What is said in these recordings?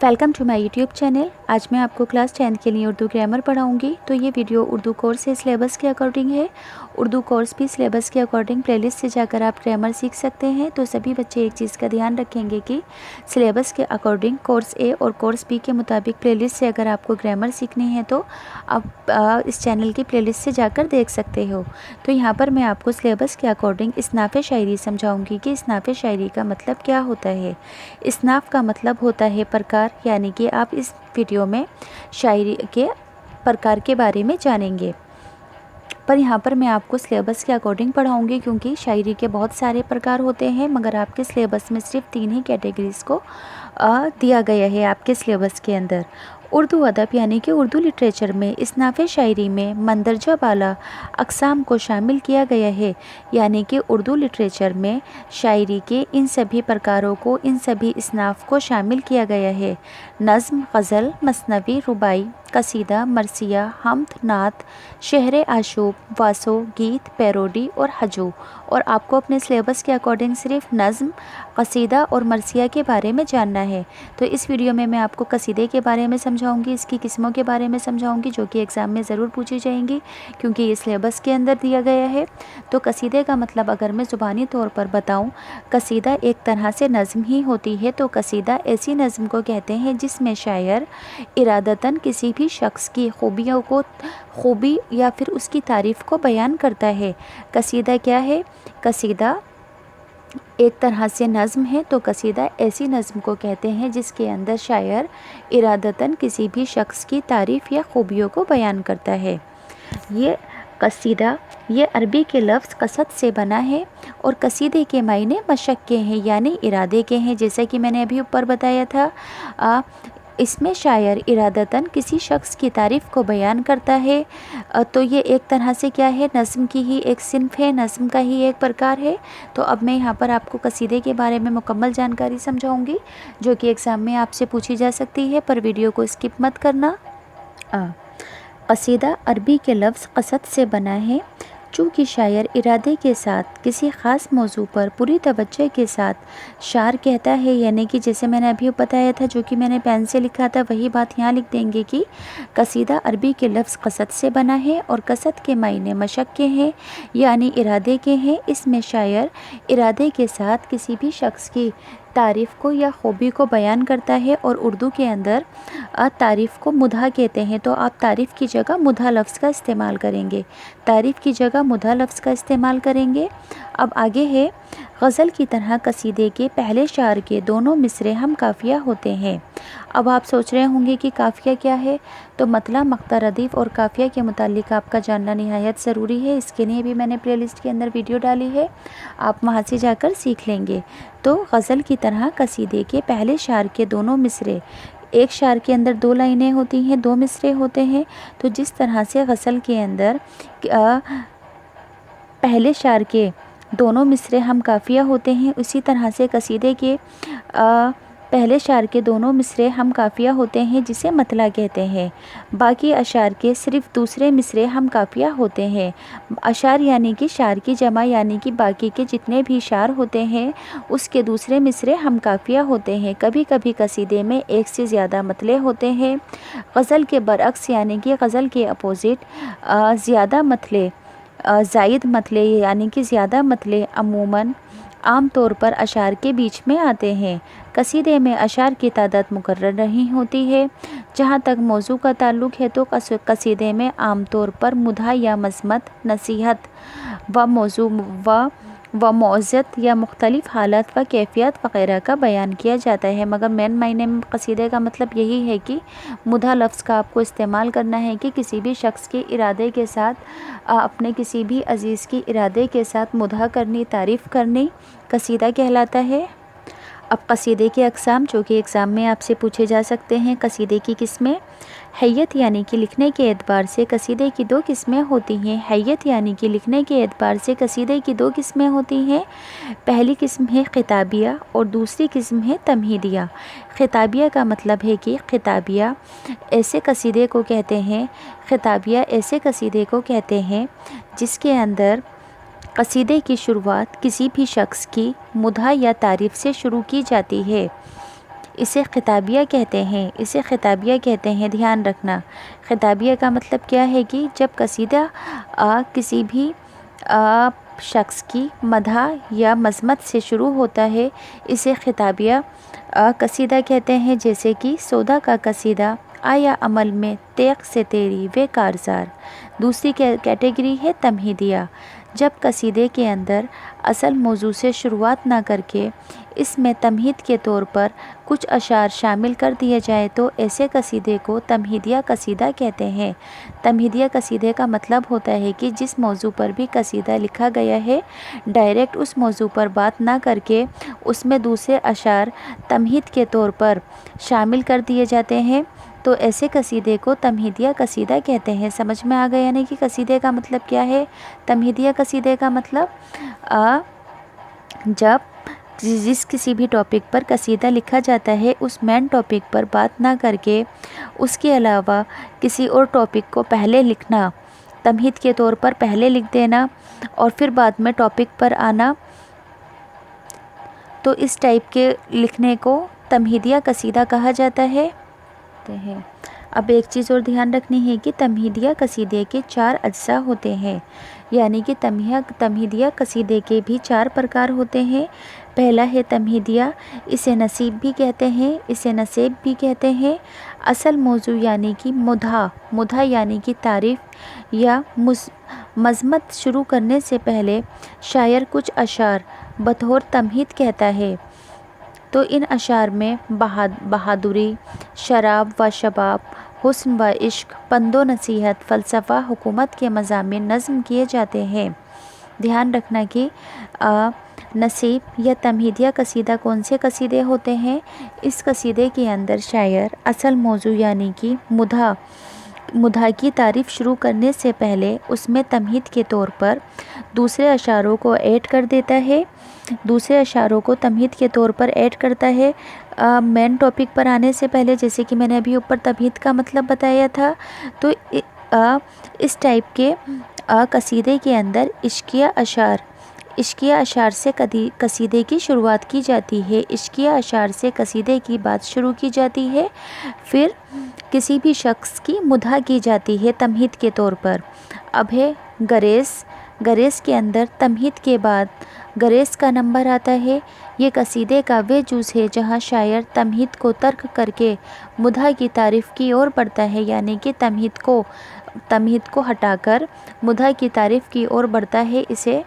Welcome to my YouTube channel. आज मैं आपको क्लास 10 के लिए उर्दू ग्रामर पढ़ाऊंगी। तो ये वीडियो उर्दू कोर्स से सिलेबस के अकॉर्डिंग है। उर्दू कोर्स भी सिलेबस के अकॉर्डिंग प्लेलिस्ट से जाकर आप ग्रामर सीख सकते हैं। तो सभी बच्चे एक चीज़ का ध्यान रखेंगे कि सिलेबस के अकॉर्डिंग कोर्स ए और कोर्स बी के मुताबिक प्लेलिस्ट से अगर आपको ग्रामर सीखनी है तो आप इस चैनल की प्लेलिस्ट से जाकर देख सकते हो। तो यहाँ पर मैं आपको सिलेबस के अकॉर्डिंग इसनाफ़ शायरी समझाऊँगी कि इसनाफ़ शायरी का मतलब क्या होता है। इसनाफ़ का मतलब होता है प्रकार, यानी कि आप इस वीडियो में शायरी के प्रकार के बारे में जानेंगे। पर यहाँ पर मैं आपको सिलेबस के अकॉर्डिंग पढ़ाऊँगी क्योंकि शायरी के बहुत सारे प्रकार होते हैं, मगर आपके सिलेबस में सिर्फ 3 ही कैटेगरीज़ को दिया गया है आपके सिलेबस के अंदर। उर्दू अदब यानी कि उर्दू लिटरेचर में इसनाफ़ शायरी में मंदरजा बाला अक़साम को शामिल किया गया है, यानी कि उर्दू लिटरेचर में शायरी के इन सभी प्रकारों को, इन सभी इसनाफ़ को शामिल किया गया है। नज़्म, गज़ल, मसनवी, रुबाई, कसीदा, मरसिया, हम्द, नात, शहर आशूब, वासो, गीत, पैरोडी और हजू। और आपको अपने सिलेबस के अकॉर्डिंग सिर्फ नज़्म, कसीदा और मरसिया के बारे में जानना है। तो इस वीडियो में मैं आपको कसीदे के बारे में समझाऊंगी, इसकी किस्मों के बारे में समझाऊंगी जो कि एग्ज़ाम में ज़रूर पूछी जाएंगी क्योंकि ये सिलेबस के अंदर दिया गया है। तो कसीदे का मतलब अगर मैं ज़ुबानी तौर पर बताऊँ, कसीदा एक तरह से नज़्म ही होती है। तो कसीदा ऐसी नज़्म को कहते हैं जिसमें शायर इरादतन किसी भी शख्स की खूबी या फिर उसकी तारीफ़ को बयान करता है। कसीदा क्या है? कसीदा एक तरह से नज़्म है। तो कसीदा ऐसी नज़्म को कहते हैं जिसके अंदर शायर इरादतन किसी भी शख्स की तारीफ़ या खूबियों को बयान करता है। ये कसीदा ये अरबी के लफ्ज़ कसद से बना है और कसीदे के मायने मशक के हैं, यानी इरादे के हैं। जैसा कि मैंने अभी ऊपर बताया था, इसमें शायर इरादतन किसी शख्स की तारीफ़ को बयान करता है। तो ये एक तरह से क्या है, नज़्म की ही एक सिन्फ है, नज़्म का ही एक प्रकार है। तो अब मैं यहाँ पर आपको कसीदे के बारे में मुकम्मल जानकारी समझाऊंगी जो कि एग्ज़ाम में आपसे पूछी जा सकती है, पर वीडियो को स्किप मत करना। कसीदा अरबी के लफ्ज़ कसद से बना है। चूँकि शायर इरादे के साथ किसी ख़ास मौजू पर पूरी तवज्जो के साथ शार कहता है, यानी कि जैसे मैंने अभी बताया था, जो कि मैंने पेन से लिखा था वही बात यहाँ लिख देंगे कि कसीदा अरबी के लफ्ज़ कसद से बना है और कसद के मायने मशक के हैं, यानी इरादे के हैं। इसमें शायर इरादे के साथ किसी भी शख्स की तारीफ़ को या खूबी को बयान करता है। और उर्दू के अंदर तारीफ़ को मुधा कहते हैं। तो आप तारीफ़ की जगह मुधा लफ्ज़ का इस्तेमाल करेंगे, तारीफ़ की जगह मुधा लफ्ज़ का इस्तेमाल करेंगे। अब आगे है, गज़ल की तरह कसीदे के पहले शार के दोनों मिसरे हम काफ़िया होते हैं। अब आप सोच रहे होंगे कि काफ़िया क्या है, तो मतला, मक़ता, रदीफ़ और काफ़िया के मुतालिक आपका जानना निहायत ज़रूरी है। इसके लिए भी मैंने प्लेलिस्ट के अंदर वीडियो डाली है, आप वहाँ से जाकर सीख लेंगे। तो गज़ल की तरह कसीदे के पहले शार के दोनों मिसरे, एक शार के अंदर 2 लाइनें होती हैं, 2 मिसरे होते हैं। तो जिस तरह से गज़ल के अंदर पहले शार के दोनों मिसरे हम काफ़िया होते हैं, उसी तरह से कसीदे के पहले शार के दोनों मिसरे हम काफ़िया होते हैं, जिसे मतला कहते हैं। बाकी अशार के सिर्फ़ दूसरे मिसरे हम काफ़िया होते हैं। अशार यानी कि शार की जमा, यानी कि बाकी के जितने भी शार होते हैं उसके दूसरे मिसरे हम काफ़िया होते हैं। कभी कभी कसीदे में एक से ज़्यादा मतले होते हैं। गज़ल के बरअक्स, यानी कि गज़ल के अपोज़िट ज़्यादा मतले, ज़ायद मतले यानी कि ज़्यादा मतले अमूमन आम तौर पर अशार के बीच में आते हैं। कसीदे में अशार की तादाद मुकर्रर नहीं होती है। जहाँ तक मौजू का ताल्लुक़ है तो कसीदे में आम तौर पर मुधा या मज़मत, नसीहत व मौजू व मौज़त या मुख्तलिफ़ हालत व कैफ़ियत वग़ैरह का बयान किया जाता है। मगर मेन मायने में कसीदे का मतलब यही है कि मुधा लफ्ज़ का आपको इस्तेमाल करना है कि किसी भी शख्स के इरादे के साथ, अपने किसी भी अज़ीज़ की इरादे के साथ मुधा करनी, तारीफ़ करनी कसीदा कहलाता है। अब कसीदे के अक़साम जो कि एग्ज़ाम में आपसे पूछे जा सकते हैं। कसीदे की किस्में, हैयत यानी कि लिखने के एतबार से कसीदे की 2 किस्में होती हैं। हैयत यानी कि लिखने के एतबार से कसीदे की 2 किस्में होती हैं। पहली किस्म है खिताबिया और दूसरी किस्म है तमहीदिया। खिताबिया का मतलब है कि खिताबिया ऐसे कसीदे को कहते हैं, खिताबिया ऐसे कसीदे को कहते हैं जिसके अंदर कसीदे की शुरुआत किसी भी शख्स की मुधा या तारीफ़ से शुरू की जाती है। اسے خطابیہ کہتے ہیں، اسے خطابیہ کہتے ہیں۔ دھیان رکھنا، خطابیہ کا مطلب کیا ہے کہ جب قصیدہ کسی بھی شخص کی مدح یا مذمت سے شروع ہوتا ہے اسے خطابیہ قصیدہ کہتے ہیں، جیسے کہ سودا کا قصیدہ، آیا عمل میں تیغ سے تیری وے کارزار۔ دوسری کیٹیگری ہے تمہیدیہ، جب قصیدے کے اندر اصل موضوع سے شروعات نہ کر کے اس میں تمہید کے طور پر کچھ اشعار شامل کر دیے جائے تو ایسے قصیدے کو تمہیدیہ قصیدہ کہتے ہیں۔ تمہیدیہ قصیدے کا مطلب ہوتا ہے کہ جس موضوع پر بھی قصیدہ لکھا گیا ہے ڈائریکٹ اس موضوع پر بات نہ کر کے اس میں دوسرے اشعار تمہید کے طور پر شامل کر دیے جاتے ہیں تو ایسے قصیدے کو تمہیدیہ قصیدہ کہتے ہیں۔ سمجھ میں آ گیا یعنی کہ قصیدے کا مطلب کیا ہے؟ تمہیدیہ قصیدے کا مطلب جب جس کسی بھی ٹاپک پر قصیدہ لکھا جاتا ہے اس مین ٹاپک پر بات نہ کر کے اس کے علاوہ کسی اور ٹاپک کو پہلے لکھنا، تمہید کے طور پر پہلے لکھ دینا اور پھر بعد میں ٹاپک پر آنا، تو اس ٹائپ کے لکھنے کو تمہیدیہ قصیدہ کہا جاتا ہے۔ اب ایک چیز اور دھیان رکھنی ہے کہ تمہیدیہ قصیدے کے 4 اجزاء ہوتے ہیں، یعنی کہ تمہیدیہ قصیدے کے بھی 4 پرکار ہوتے ہیں۔ پہلا ہے تمہیدیہ، اسے نصیب بھی کہتے ہیں، اسے نصیب بھی کہتے ہیں۔ اصل موضوع یعنی کہ مدح یعنی کہ تعریف یا مذمت شروع کرنے سے پہلے شاعر کچھ اشعار بطور تمہید کہتا ہے تو ان اشعار میں بہادری، شراب و شباب، حسن و عشق، پند و نصیحت، فلسفہ، حکومت کے مضامین نظم کیے جاتے ہیں۔ دھیان رکھنا کہ نصیب یا تمہیدیہ قصیدہ کون سے قصیدے ہوتے ہیں؟ اس قصیدے کے اندر شاعر اصل موضوع یعنی کہ مدح کی تعریف شروع کرنے سے پہلے اس میں تمہید کے طور پر دوسرے اشعاروں کو ایڈ کر دیتا ہے، دوسرے اشعاروں کو تمہید کے طور پر ایڈ کرتا ہے مین ٹاپک پر آنے سے پہلے، جیسے کہ میں نے ابھی اوپر تمہید کا مطلب بتایا تھا۔ تو اس ٹائپ کے قصیدے کے اندر عشقیہ اشعار سے قصیدے کی شروعات کی جاتی ہے، عشقیہ اشعار سے قصیدے کی بات شروع کی جاتی ہے، پھر کسی بھی شخص کی مدح کی جاتی ہے تمہید کے طور پر۔ اب ہے گریز کے اندر تمہید کے بعد گریز کا نمبر آتا ہے۔ یہ قصیدے کا وہ جز ہے جہاں شاعر تمہید کو ترک کر کے مدح کی تعریف کی اور بڑھتا ہے، یعنی کہ تمہید کو ہٹا کر مدح کی تعریف کی اور بڑھتا ہے، اسے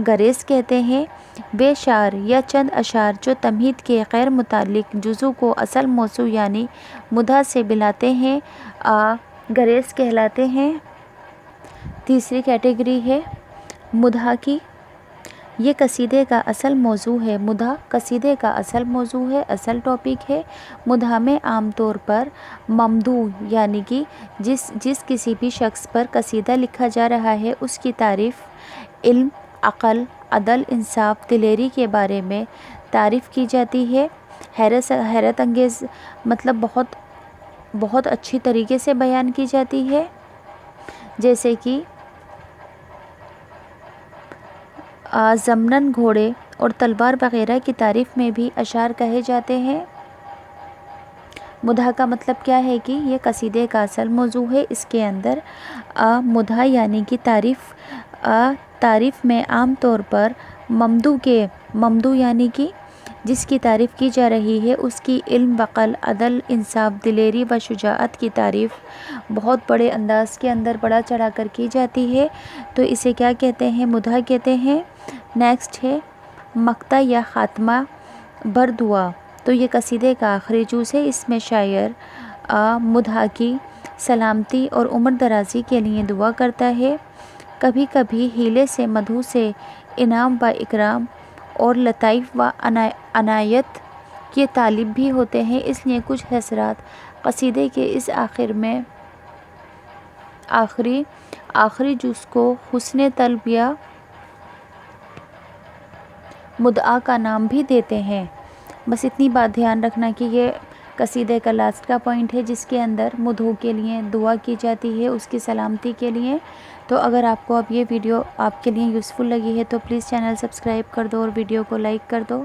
گریز کہتے ہیں۔ بے شعر یا چند اشعار جو تمہید کے غیر متعلق جزو کو اصل موضوع یعنی مدح سے ملاتے ہیں گریز کہلاتے ہیں۔ تیسری کیٹیگری ہے مدح کی، یہ قصیدے کا اصل موضوع ہے، مدح قصیدے کا اصل موضوع ہے، اصل ٹاپک ہے۔ مدح میں عام طور پر ممدوح یعنی کہ جس کسی بھی شخص پر قصیدہ لکھا جا رہا ہے اس کی تعریف، علم، عقل، عدل، انصاف، دلیری کے بارے میں تعریف کی جاتی ہے، حیرت انگیز مطلب بہت اچھی طریقے سے بیان کی جاتی ہے، جیسے کہ ضمناً گھوڑے اور تلوار وغیرہ کی تعریف میں بھی اشعار کہے جاتے ہیں۔ مدح کا مطلب کیا ہے کہ یہ قصیدے کا اصل موضوع ہے، اس کے اندر مدح یعنی کہ تعریف میں عام طور پر ممدوح یعنی کہ جس کی تعریف کی جا رہی ہے اس کی علم، عقل، عدل، انصاف، دلیری و شجاعت کی تعریف بہت بڑے انداز کے اندر بڑا چڑھا کر کی جاتی ہے، تو اسے کیا کہتے ہیں؟ مدح کہتے ہیں۔ نیکسٹ ہے مقطع یا خاتمہ بر دعا، تو یہ قصیدے کا آخری جز ہے، اس میں شاعر مدح کی سلامتی اور عمر درازی کے لیے دعا کرتا ہے۔ کبھی کبھی ہیلے سے مدحو سے انعام و اکرام اور لطائف و عنایت کے طالب بھی ہوتے ہیں، اس لیے کچھ حضرات قصیدے کے اس آخری جز کو حسن طلب یا مدعا کا نام بھی دیتے ہیں۔ بس اتنی بات دھیان رکھنا کہ یہ قصیدے کا لاسٹ کا پوائنٹ ہے جس کے اندر مدعو کے لیے دعا کی جاتی ہے اس کی سلامتی کے لیے۔ تو اگر آپ کو اب یہ ویڈیو آپ کے لیے یوزفل لگی ہے تو پلیز چینل سبسکرائب کر دو اور ویڈیو کو لائک کر دو۔